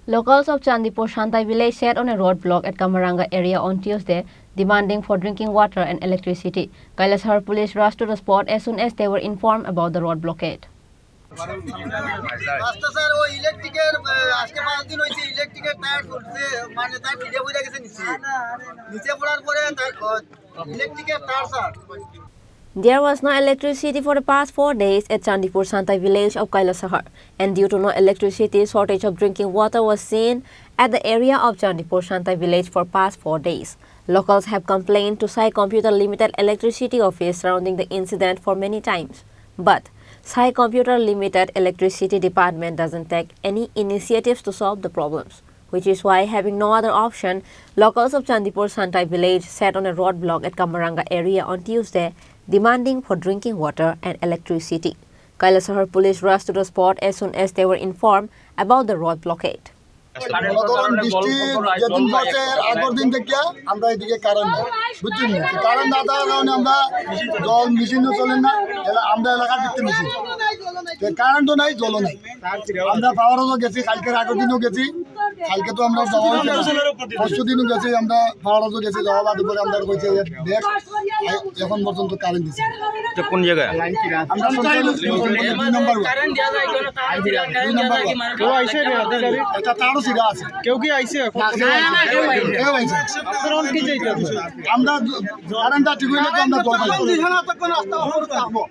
Locals of Chandipur Shantai village sat on a roadblock at Kamaranga area on Tuesday, demanding for drinking water and electricity. Kailashar police rushed to the spot as soon as they were informed about the road blockade. There was no electricity for the past 4 days at Chandipur Shantai village of Kailashar, and due to no electricity, shortage of drinking water was seen at the area of Chandipur Shantai village for past 4 days. Locals have complained to Sai Computer Limited Electricity Office surrounding the incident for many times. But Sai Computer Limited Electricity Department doesn't take any initiatives to solve the problems, which is why, having no other option, locals of Chandipur Shantai village sat on a roadblock at Kamaranga area on Tuesday, demanding for drinking water and electricity. Kailashar police rushed to the spot as soon as they were informed about the road blockade. কালকে তো আমরা যাওয়া হয়েছে পরশু দিনও গেছি আমরা পাওয়ারও গেছি যাওয়া বাদ পরে আমরা কইছে দেখ এখন পর্যন্ত কারেন্ট দিছে তো কোন জায়গায় আমরা দুই নম্বর কারেন্ট দেয়া যায় কোন দুই নম্বর কেউ আইছে এটা তারও সিধা আছে কেউ কি আইছে না কেউ আইছে আপনারা কি চাইতে আমরা কারেন্টটা ঠিক হইলে তো আমরা জল পাই দিছনা তো কোন রাস্তা হলো থাকবো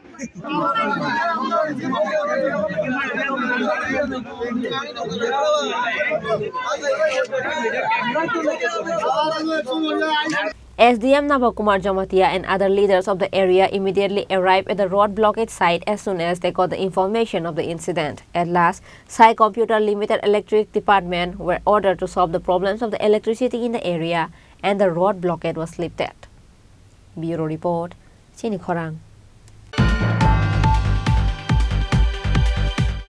SDM Navakumar Jamatia and other leaders of the area immediately arrived at the road blockade site as soon as they got the information of the incident. At last, Sai Computer Limited Electric Department were ordered to solve the problems of the electricity in the area, and the road blockade was lifted. Bureau Report, Chini Khorang.